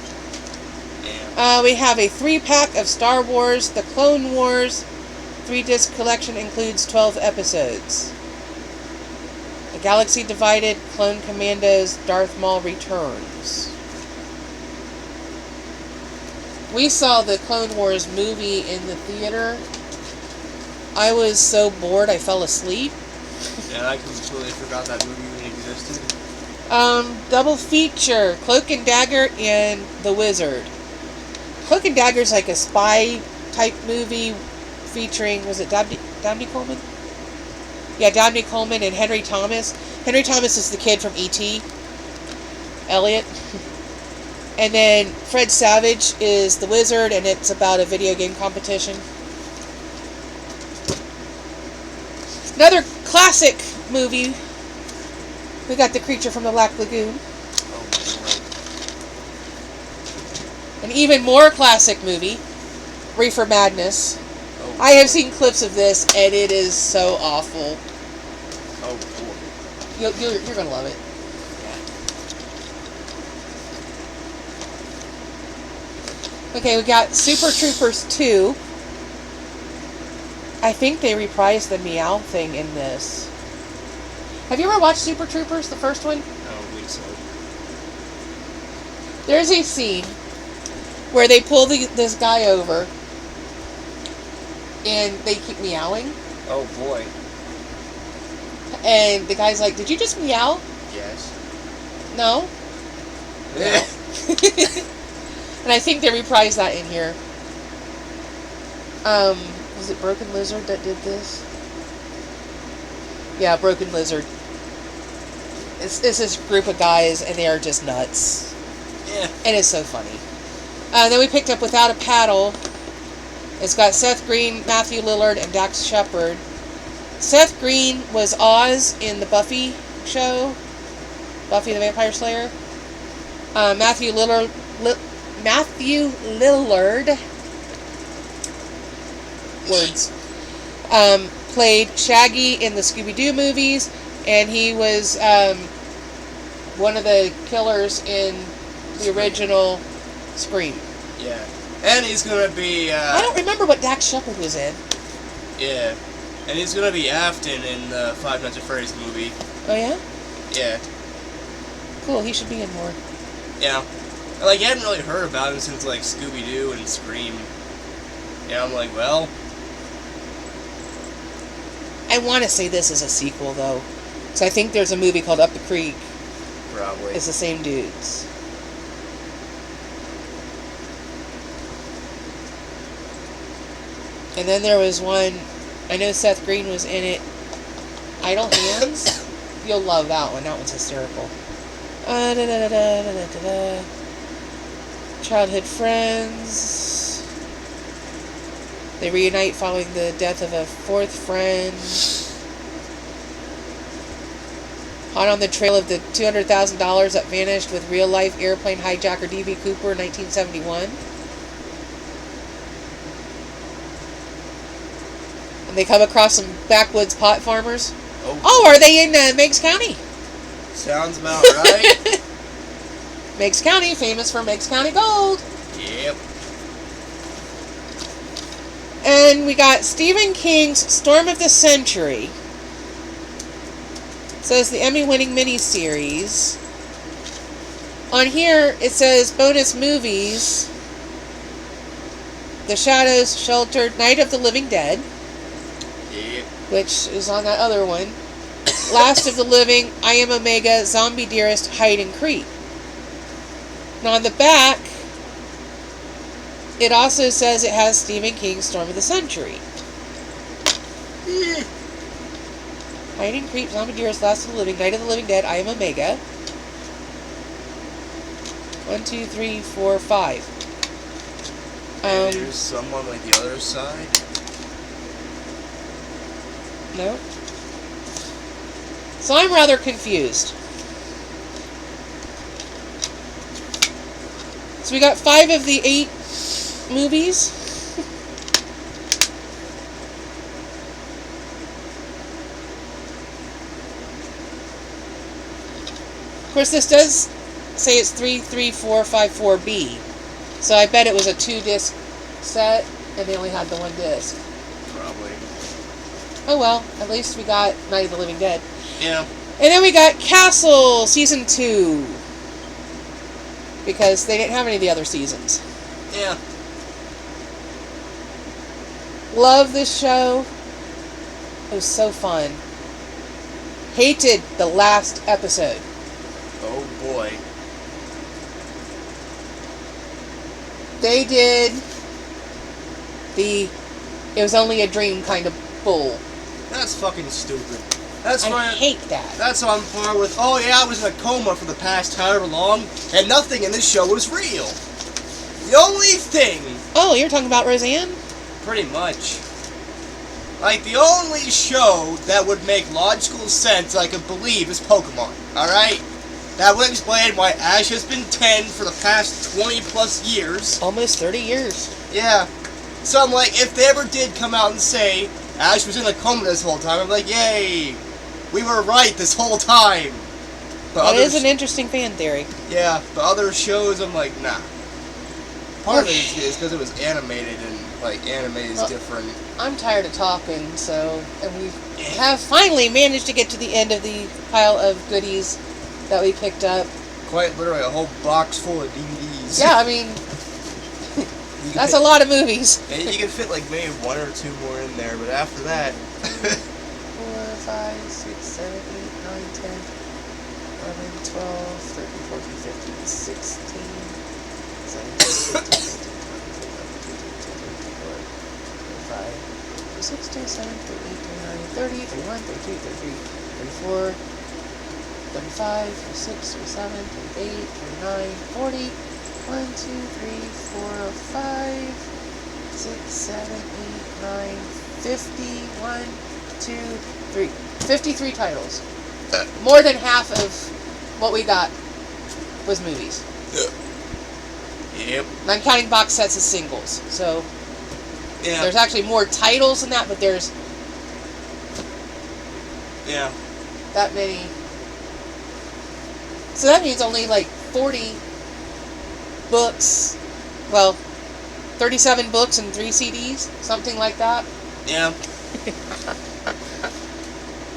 Yeah. We have a 3-pack of Star Wars, The Clone Wars. 3-disc collection includes 12 episodes. A Galaxy Divided, Clone Commandos, Darth Maul Returns. We saw the Clone Wars movie in the theater. I was so bored I fell asleep. Yeah, I completely forgot that movie even existed. Double feature, Cloak and Dagger and The Wizard. Cloak and Dagger is like a spy type movie featuring, was it Dabney Coleman? Yeah, Dabney Coleman and Henry Thomas. Henry Thomas is the kid from E.T. Elliot. And then Fred Savage is the wizard, and it's about a video game competition. Another classic movie. We got The Creature from the Black Lagoon. Oh, boy. An even more classic movie, Reefer Madness. Oh, I have seen clips of this, and it is so awful. Oh, boy. You're going to love it. Okay, we got Super Troopers 2. I think they reprised the Meow thing in this. Have you ever watched Super Troopers, the first one? I don't think so. There's a scene where they pull this guy over and they keep meowing. Oh, boy. And the guy's like, "Did you just meow?" Yes. No? Yeah. And I think they reprised that in here. Was it Broken Lizard that did this? Yeah, Broken Lizard. It's this group of guys, and they are just nuts. Yeah. And it's so funny. Then we picked up Without a Paddle. It's got Seth Green, Matthew Lillard, and Dax Shepard. Seth Green was Oz in the Buffy show. Buffy the Vampire Slayer. Matthew Lillard words, played Shaggy in the Scooby-Doo movies, and he was one of the killers in the original Scream. Yeah. And he's gonna be, I don't remember what Dax Shepard was in. Yeah. And he's gonna be Afton in the Five Nights at Freddy's movie. Oh, yeah? Yeah. Cool, he should be in more. Yeah. Like, I hadn't really heard about him since, like, Scooby-Doo and Scream. Yeah, I'm like, well... I want to say this is a sequel, though. So I think there's a movie called Up the Creek. Probably. It's the same dudes. And then there was one, I know Seth Green was in it, Idle Hands. You'll love that one. That one's hysterical. Childhood friends. They reunite following the death of a fourth friend. Hot on the trail of the $200,000 that vanished with real-life airplane hijacker D.B. Cooper in 1971. And they come across some backwoods pot farmers. Oh, are they in Meigs County? Sounds about right. Meigs County, famous for Meigs County gold. Yep. And we got Stephen King's Storm of the Century. It says the Emmy-winning miniseries. On here, it says bonus movies. The Shadows Sheltered, Night of the Living Dead. Yep. Which is on that other one. Last of the Living, I Am Omega, Zombie Dearest, Hide and Creep. Now on the back, it also says it has Stephen King's Storm of the Century. Hide and Creep, Zombie Dearest, Last of the Living, Night of the Living Dead, I Am Omega. 1, 2, 3, 4, 5. And there's some on like the other side. No. So I'm rather confused. So we got 5 of the 8 movies. Of course, this does say it's 33454B. So I bet it was a 2-disc set and they only had the 1 disc. Probably. Oh well, at least we got Night of the Living Dead. Yeah. And then we got Castle Season 2. Because they didn't have any of the other seasons. Yeah. Love this show. It was so fun. Hated the last episode. Oh boy. They did the it was only a dream kind of bull. That's fucking stupid. That's I why hate that. That's on par with, oh yeah, I was in a coma for the past however long, and nothing in this show was real. The only thing... Oh, you're talking about Roseanne? Pretty much. Like, the only show that would make logical sense I could believe is Pokemon, alright? That would explain why Ash has been 10 for the past 20 plus years. Almost 30 years. Yeah. So I'm like, if they ever did come out and say, Ash was in a coma this whole time, I'm like, yay! We were right this whole time. But that is an interesting fan theory. Yeah, but other shows, I'm like, nah. Part of it is because it was animated, and, like, anime is different. I'm tired of talking, so... And we have finally managed to get to the end of the pile of goodies that we picked up. Quite literally a whole box full of DVDs. Yeah, I mean... that's a lot of movies. And you can fit, like, maybe 1 or 2 more in there, but after that... 4, 5, 6, 7, 8, 9, 10, 11, 12, 13, 14, 15, 16, 17, 18, 6, 2, 7, 3, 8, 9, 30, 31, 32, 33, 34, 35, 36, 37, 38, 39, 40, 1, 2, 3, 4, 5, 6, 7, 8, 9, 50, 1, 2, 3. 53 titles. More than half of what we got was movies. Yep. Not counting box sets as singles. So, yeah. There's actually more titles than that, but there's... Yeah. That many. So that means only like 40 books. Well, 37 books and 3 CDs. Something like that. Yeah.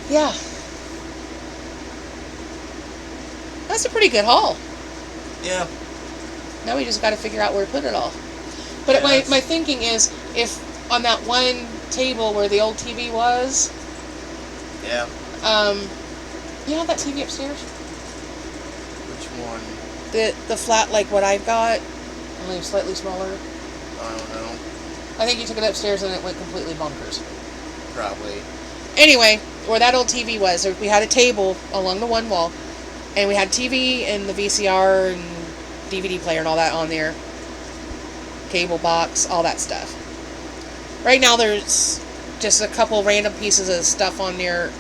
Yeah. That's a pretty good haul. Yeah. Now we just got to figure out where to put it all. But Yeah, my thinking is, if on that one table where the old TV was, Yeah. you have that TV upstairs? Which one? The flat like what I've got, only slightly smaller. I don't know. I think you took it upstairs and it went completely bonkers. Probably. Anyway, where that old TV was, we had a table along the one wall, and we had TV and the VCR and DVD player and all that on there. Cable box, all that stuff. Right now there's just a couple random pieces of stuff on there.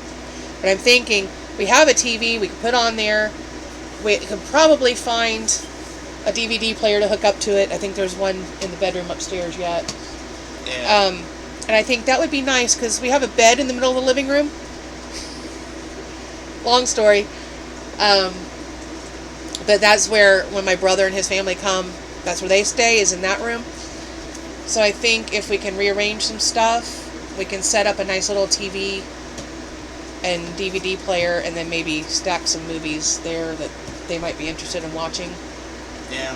But I'm thinking, we have a TV we could put on there. We could probably find a DVD player to hook up to it. I think there's one in the bedroom upstairs yet. Yeah. And I think that would be nice because we have a bed in the middle of the living room. Long story. But that's where, when my brother and his family come, that's where they stay, is in that room. So I think if we can rearrange some stuff, we can set up a nice little TV and DVD player, and then maybe stack some movies there that they might be interested in watching. Yeah.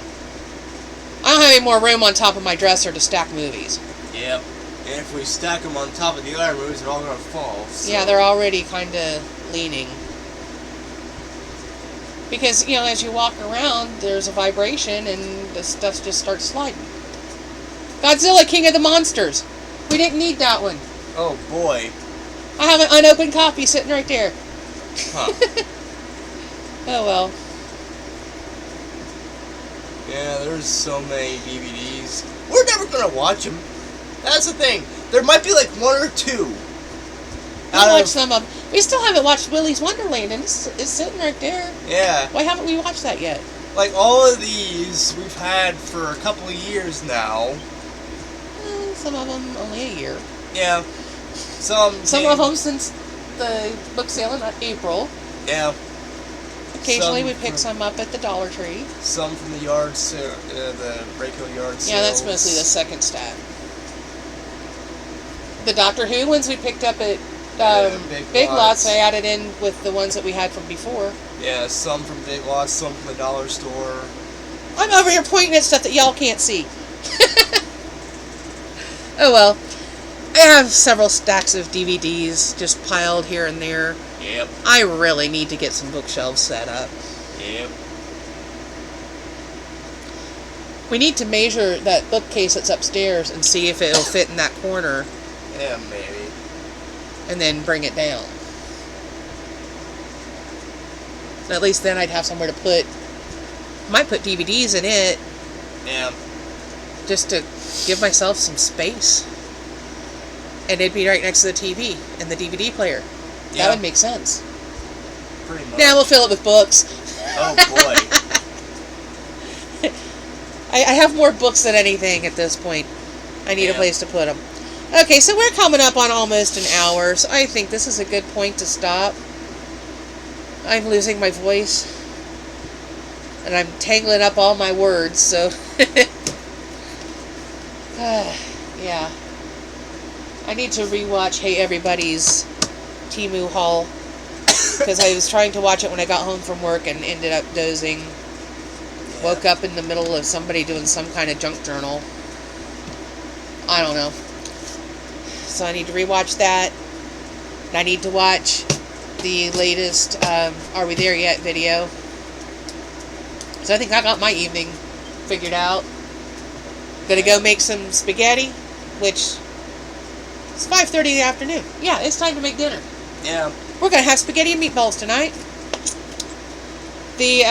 I don't have any more room on top of my dresser to stack movies. Yep. And if we stack them on top of the other movies, they're all going to fall. So. Yeah, they're already kind of leaning. Because, you know, as you walk around, there's a vibration and the stuff just starts sliding. Godzilla, King of the Monsters. We didn't need that one. Oh, boy. I have an unopened copy sitting right there. Huh. Oh, well. Yeah, there's so many DVDs. We're never going to watch them. That's the thing. There might be like one or two. I watched some of them. We still haven't watched Willy's Wonderland, and it's sitting right there. Yeah. Why haven't we watched that yet? Like, all of these we've had for a couple of years now. Some of them only a year. Yeah. Some of them since the book sale in April. Yeah. Occasionally we pick some up at the Dollar Tree. Some from the yard sale, the Rayco yard sale. Yeah, that's mostly the second stack. The Doctor Who ones we picked up at Big Lots, I added in with the ones that we had from before. Yeah, some from Big Lots, some from the dollar store. I'm over here pointing at stuff that y'all can't see. Oh well. I have several stacks of DVDs just piled here and there. Yep. I really need to get some bookshelves set up. Yep. We need to measure that bookcase that's upstairs and see if it'll fit in that corner. Yeah, maybe. And then bring it down. At least then I'd have somewhere to put... Might put DVDs in it. Yeah. Just to give myself some space. And it'd be right next to the TV and the DVD player. Yeah. That would make sense. Pretty much. Now we'll fill it with books. Oh boy. I have more books than anything at this point. I need a place to put them. Okay, so we're coming up on almost an hour, so I think this is a good point to stop. I'm losing my voice. And I'm tangling up all my words, so... yeah. I need to rewatch Hey Everybody's Temu haul. Because I was trying to watch it when I got home from work and ended up dozing. Yeah. Woke up in the middle of somebody doing some kind of junk journal. I don't know. So I need to rewatch that. And I need to watch the latest Are We There Yet video. So I think I got my evening figured out. Gonna go make some spaghetti, which it's 5:30 in the afternoon. Yeah, it's time to make dinner. Yeah. We're gonna have spaghetti and meatballs tonight. The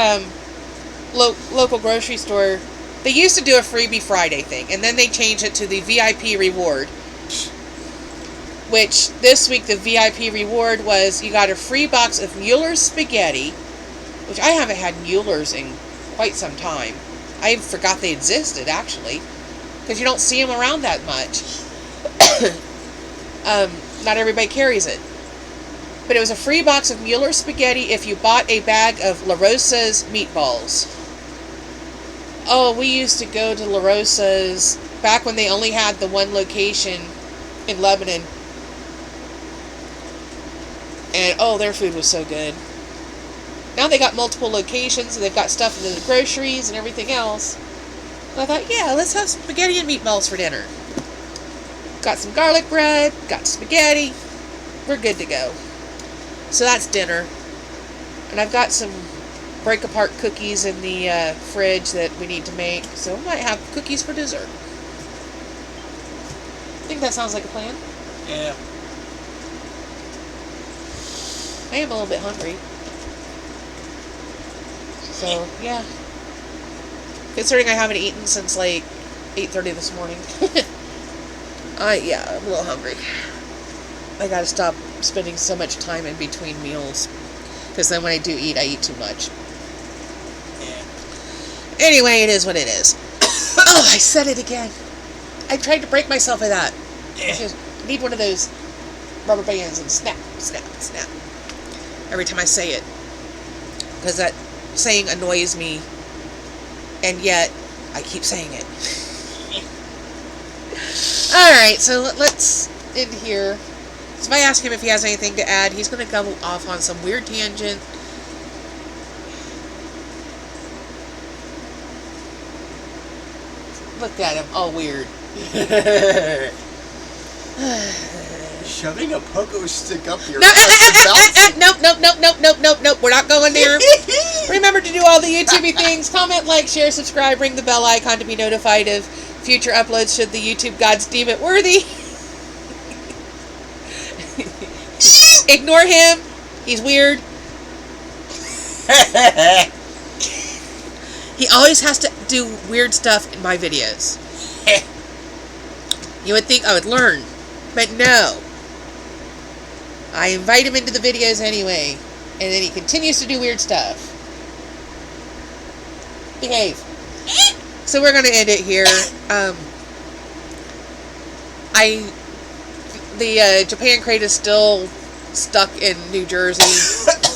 local grocery store, they used to do a Freebie Friday thing, and then they changed it to the VIP reward. Which this week the VIP reward was you got a free box of Mueller's spaghetti, which I haven't had Mueller's in quite some time. I forgot they existed actually, because you don't see them around that much. Not everybody carries it. But it was a free box of Mueller's spaghetti if you bought a bag of La Rosa's meatballs. Oh, we used to go to La Rosa's back when they only had the one location in Lebanon. And, oh, their food was so good. Now they got multiple locations, and they've got stuff in the groceries and everything else. And I thought, yeah, let's have spaghetti and meatballs for dinner. Got some garlic bread, got spaghetti. We're good to go. So that's dinner. And I've got some break-apart cookies in the fridge that we need to make. So we might have cookies for dessert. think that sounds like a plan. Yeah. I am a little bit hungry. So, yeah. Considering I haven't eaten since like 8:30 this morning. Yeah, I'm a little hungry. I gotta stop spending so much time in between meals. Because then when I do eat, I eat too much. Yeah. Anyway, it is what it is. Oh, I said it again. I tried to break myself of that. Yeah. I need one of those rubber bands and snap, snap, snap. Every time I say it. Because that saying annoys me. And yet, I keep saying it. Alright, so let's end here. So if I ask him if he has anything to add, he's going to go off on some weird tangent. Look at him, all weird. Shoving a pogo stick up your Nope. We're not going there. Remember to do all the YouTube things. Comment, like, share, subscribe, ring the bell icon to be notified of future uploads should the YouTube gods deem it worthy. Ignore him. He's weird. He always has to do weird stuff in my videos. You would think I would learn, but no. I invite him into the videos anyway, and then he continues to do weird stuff. Behave. So we're going to end it here. The Japan crate is still stuck in New Jersey.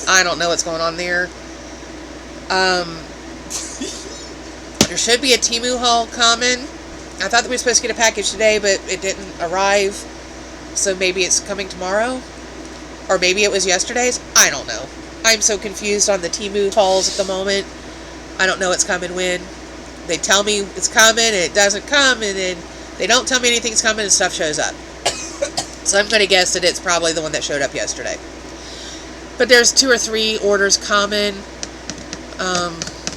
I don't know what's going on there. There should be a Temu haul coming. I thought that we were supposed to get a package today, but it didn't arrive. So maybe it's coming tomorrow. Or maybe it was yesterday's. I don't know. I'm so confused on the Temu hauls at the moment. I don't know what's coming when. They tell me it's coming and it doesn't come, and then they don't tell me anything's coming and stuff shows up. So I'm going to guess that it's probably the one that showed up yesterday. But there's 2 or 3 orders coming.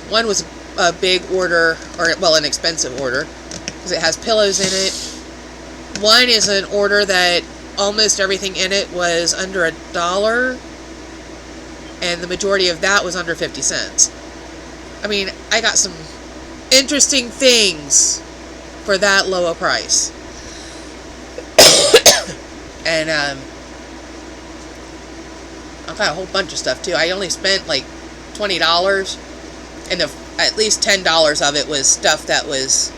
One was a big order, or, well, an expensive order, because it has pillows in it. One is an order that almost everything in it was under $1, and the majority of that was under 50 cents. I mean, I got some interesting things for that low a price. And I've got a whole bunch of stuff too. I only spent like $20, and at least $10 of it was stuff that was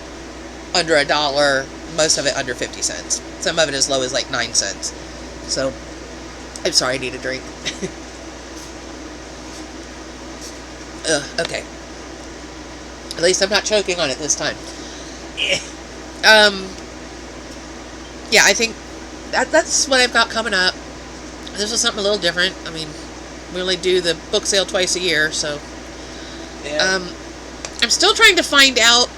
under $1, most of it under 50 cents. Some of it as low as like 9 cents. So, I'm sorry, I need a drink. Okay. At least I'm not choking on it this time. Yeah, I think that's what I've got coming up. This is something a little different. I mean, we only do the book sale twice a year, so. Yeah. I'm still trying to find out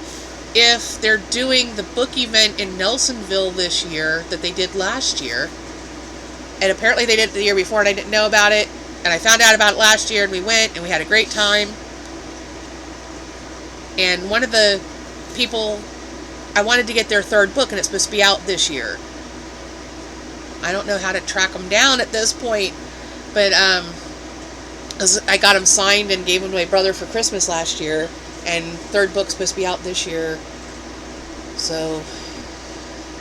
if they're doing the book event in Nelsonville this year that they did last year. And apparently they did it the year before and I didn't know about it. And I found out about it last year and we went and we had a great time. And one of the people, I wanted to get their 3rd book and it's supposed to be out this year. I don't know how to track them down at this point. But I got them signed and gave them to my brother for Christmas last year. And 3rd book's supposed to be out this year. So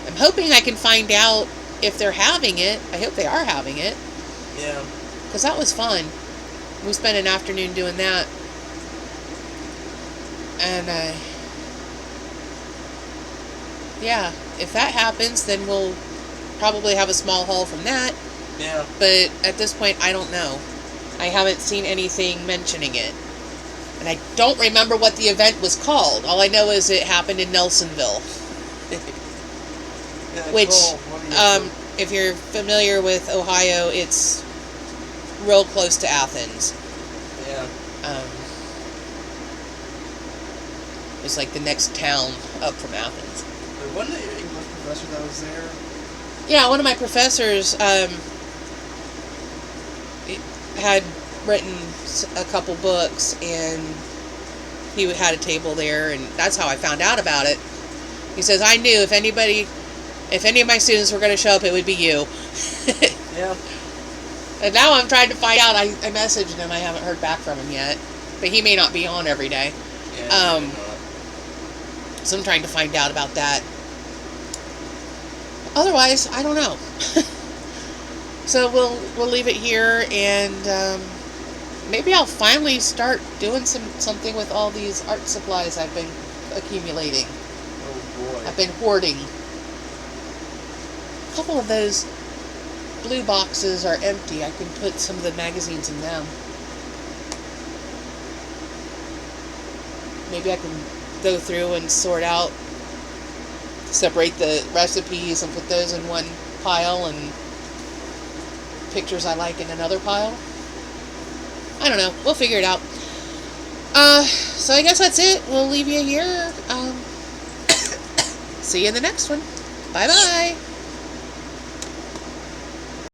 I'm hoping I can find out if they're having it. I hope they are having it. Yeah. Because that was fun. We spent an afternoon doing that. And, yeah, if that happens, then we'll probably have a small haul from that. Yeah. But at this point, I don't know. I haven't seen anything mentioning it. And I don't remember what the event was called. All I know is it happened in Nelsonville. Yeah, Which, cool. if you're familiar with Ohio, it's real close to Athens. Yeah. It's like the next town up from Athens. But wasn't it your English professor that was there? Yeah, one of my professors had written a couple books, and he had a table there, and that's how I found out about it. He says, I knew if anybody If any of my students were going to show up, it would be you. Yeah. And now I'm trying to find out. I messaged him. I haven't heard back from him yet. But he may not be on every day. Yeah. So I'm trying to find out about that. Otherwise, I don't know. So we'll leave it here, and maybe I'll finally start doing something with all these art supplies I've been accumulating. Oh boy. I've been hoarding. A couple of those blue boxes are empty. I can put some of the magazines in them. Maybe I can go through and sort out, separate the recipes and put those in one pile and pictures I like in another pile. I don't know. We'll figure it out. So I guess that's it. We'll leave you here. See you in the next one. Bye-bye.